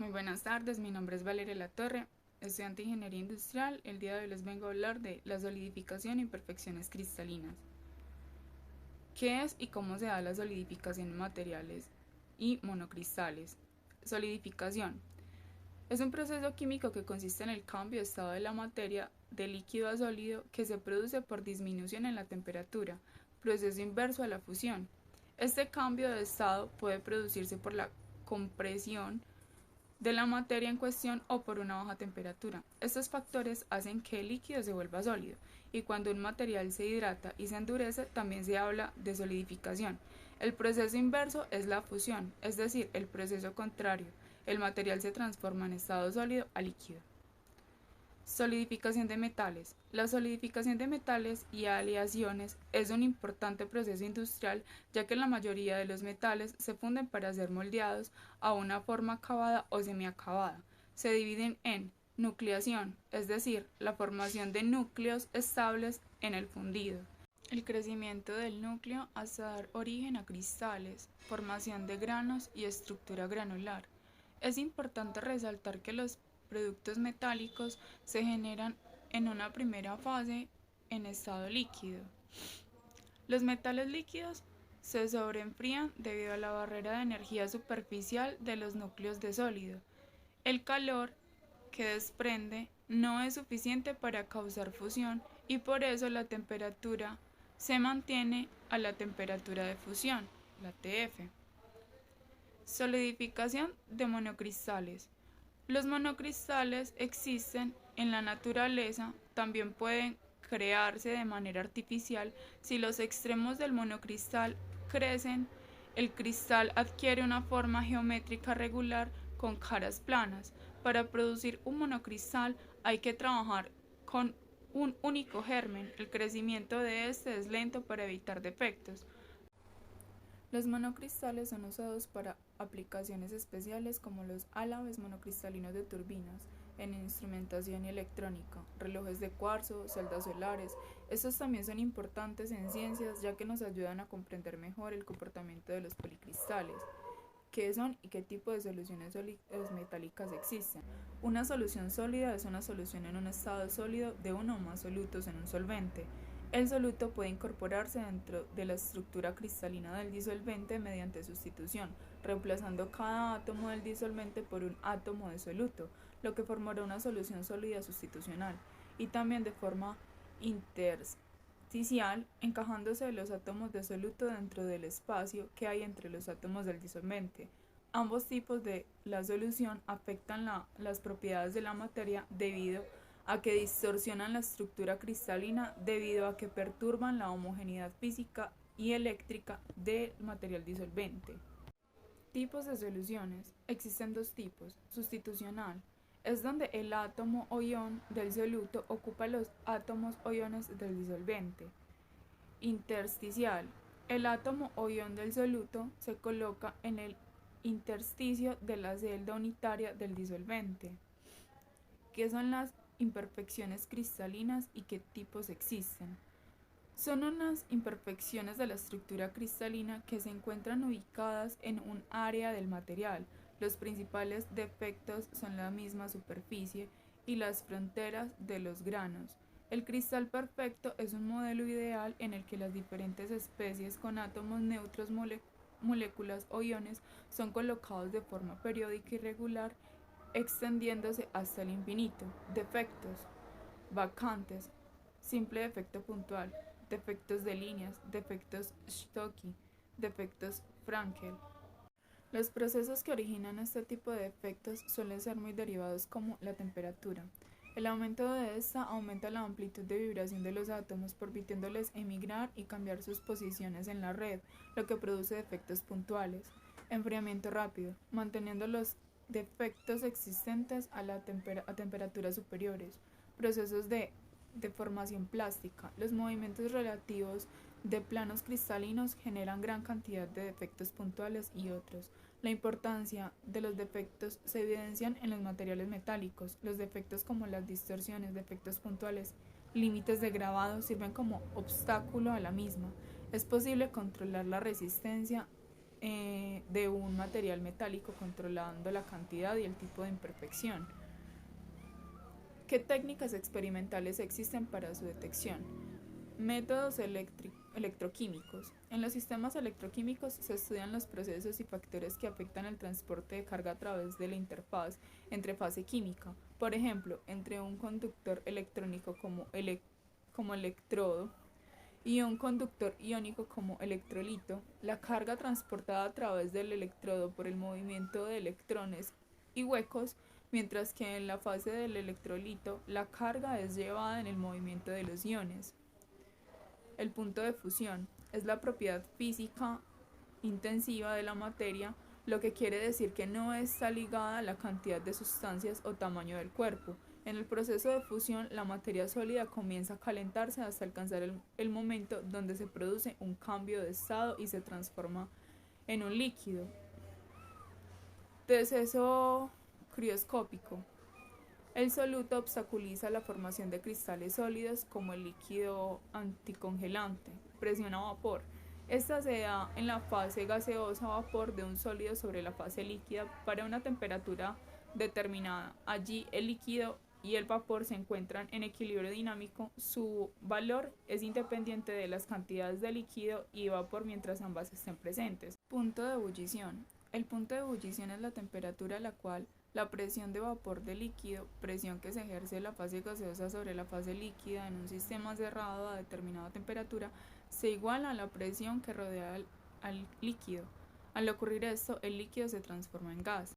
Muy buenas tardes, mi nombre es Valeria Latorre, estudiante de Ingeniería Industrial. El día de hoy les vengo a hablar de la solidificación e imperfecciones cristalinas. ¿Qué es y cómo se da la solidificación en materiales y monocristales? Solidificación. Es un proceso químico que consiste en el cambio de estado de la materia de líquido a sólido que se produce por disminución en la temperatura, proceso inverso a la fusión. Este cambio de estado puede producirse por la compresión de la materia en cuestión o por una baja temperatura. Estos factores hacen que el líquido se vuelva sólido, y cuando un material se hidrata y se endurece también se habla de solidificación. El proceso inverso es la fusión, es decir, el proceso contrario. El material se transforma en estado sólido a líquido. Solidificación de metales. La solidificación de metales y aleaciones es un importante proceso industrial, ya que la mayoría de los metales se funden para ser moldeados a una forma acabada o semiacabada. Se dividen en nucleación, es decir, la formación de núcleos estables en el fundido, el crecimiento del núcleo hasta dar origen a cristales, formación de granos y estructura granular. Es importante resaltar que los productos metálicos se generan en una primera fase en estado líquido. Los metales líquidos se sobreenfrían debido a la barrera de energía superficial de los núcleos de sólido. El calor que desprende no es suficiente para causar fusión y por eso la temperatura se mantiene a la temperatura de fusión, la TF. Solidificación de monocristales. Los monocristales existen en la naturaleza, también pueden crearse de manera artificial. Si los extremos del monocristal crecen, el cristal adquiere una forma geométrica regular con caras planas. Para producir un monocristal hay que trabajar con un único germen. El crecimiento de este es lento para evitar defectos. Los monocristales son usados para aplicaciones especiales como los álabes monocristalinos de turbinas, en instrumentación y electrónica, relojes de cuarzo, celdas solares. Estos también son importantes en ciencias, ya que nos ayudan a comprender mejor el comportamiento de los policristales, qué son y qué tipo de soluciones metálicas existen. Una solución sólida es una solución en un estado sólido de uno o más solutos en un solvente. El soluto puede incorporarse dentro de la estructura cristalina del disolvente mediante sustitución, reemplazando cada átomo del disolvente por un átomo de soluto, lo que formará una solución sólida sustitucional, y también de forma intersticial, encajándose los átomos de soluto dentro del espacio que hay entre los átomos del disolvente. Ambos tipos de la solución afectan las propiedades de la materia debido a que distorsionan la estructura cristalina, debido a que perturban la homogeneidad física y eléctrica del material disolvente. Tipos de soluciones. Existen dos tipos. Sustitucional es donde el átomo o ion del soluto ocupa los átomos o iones del disolvente. Intersticial. El átomo o ion del soluto se coloca en el intersticio de la celda unitaria del disolvente. ¿Qué son las imperfecciones cristalinas y qué tipos existen? Son unas imperfecciones de la estructura cristalina que se encuentran ubicadas en un área del material. Los principales defectos son la misma superficie y las fronteras de los granos. El cristal perfecto es un modelo ideal en el que las diferentes especies con átomos neutros, moléculas o iones son colocados de forma periódica y regular, extendiéndose hasta el infinito. Defectos. Vacantes. Simple defecto puntual. Defectos de líneas, defectos Stokes, defectos Frankel. Los procesos que originan este tipo de defectos suelen ser muy derivados, como la temperatura. El aumento de esta aumenta la amplitud de vibración de los átomos, permitiéndoles emigrar y cambiar sus posiciones en la red, lo que produce defectos puntuales. Enfriamiento rápido, manteniendo los defectos existentes a temperaturas superiores. Procesos de deformación plástica. Los movimientos relativos de planos cristalinos generan gran cantidad de defectos puntuales y otros. La importancia de los defectos se evidencian en los materiales metálicos. Los defectos, como las distorsiones, defectos puntuales, límites de grabado, sirven como obstáculo a la misma. Es posible controlar la resistencia de un material metálico controlando la cantidad y el tipo de imperfección. ¿Qué técnicas experimentales existen para su detección? Métodos electroquímicos. En los sistemas electroquímicos se estudian los procesos y factores que afectan el transporte de carga a través de la interfaz entre fase química, por ejemplo, entre un conductor electrónico como electrodo y un conductor iónico como electrolito. La carga transportada a través del electrodo por el movimiento de electrones y huecos, mientras que en la fase del electrolito la carga es llevada en el movimiento de los iones. El punto de fusión es la propiedad física intensiva de la materia, lo que quiere decir que no está ligada a la cantidad de sustancias o tamaño del cuerpo. En el proceso de fusión, la materia sólida comienza a calentarse hasta alcanzar el momento donde se produce un cambio de estado y se transforma en un líquido. Deceso crioscópico. El soluto obstaculiza la formación de cristales sólidos como el líquido anticongelante, presión a vapor. Esta se da en la fase gaseosa vapor de un sólido sobre la fase líquida para una temperatura determinada. Allí el líquido y el vapor se encuentran en equilibrio dinámico. Su valor es independiente de las cantidades de líquido y vapor mientras ambas estén presentes. Punto de ebullición. El punto de ebullición es la temperatura a la cual la presión de vapor de líquido, presión que se ejerce en la fase gaseosa sobre la fase líquida en un sistema cerrado a determinada temperatura, se iguala a la presión que rodea al líquido. Al ocurrir esto, el líquido se transforma en gas.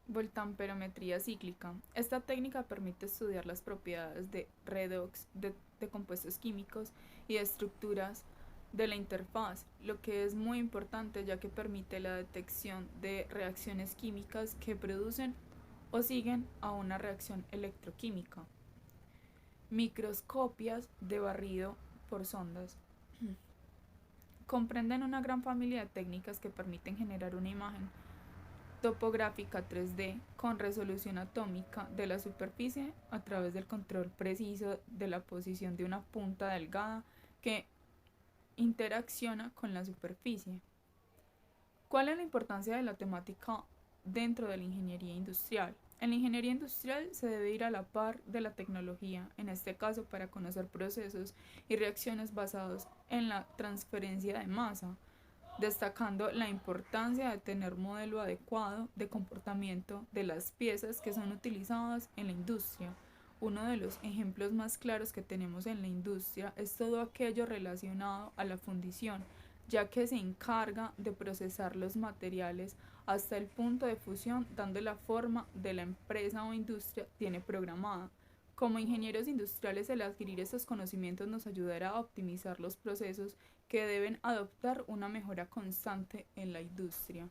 Voltamperometría cíclica. Esta técnica permite estudiar las propiedades de redox de compuestos químicos y de estructuras de la interfaz, lo que es muy importante ya que permite la detección de reacciones químicas que producen o siguen a una reacción electroquímica. Microscopias de barrido por sondas. Comprenden una gran familia de técnicas que permiten generar una imagen topográfica 3D con resolución atómica de la superficie a través del control preciso de la posición de una punta delgada que interacciona con la superficie. ¿Cuál es la importancia de la temática dentro de la ingeniería industrial? En la ingeniería industrial se debe ir a la par de la tecnología, en este caso para conocer procesos y reacciones basados en la transferencia de masa, destacando la importancia de tener un modelo adecuado de comportamiento de las piezas que son utilizadas en la industria. Uno de los ejemplos más claros que tenemos en la industria es todo aquello relacionado a la fundición, ya que se encarga de procesar los materiales hasta el punto de fusión, dando la forma de la empresa o industria tiene programada. Como ingenieros industriales, el adquirir estos conocimientos nos ayudará a optimizar los procesos que deben adoptar una mejora constante en la industria.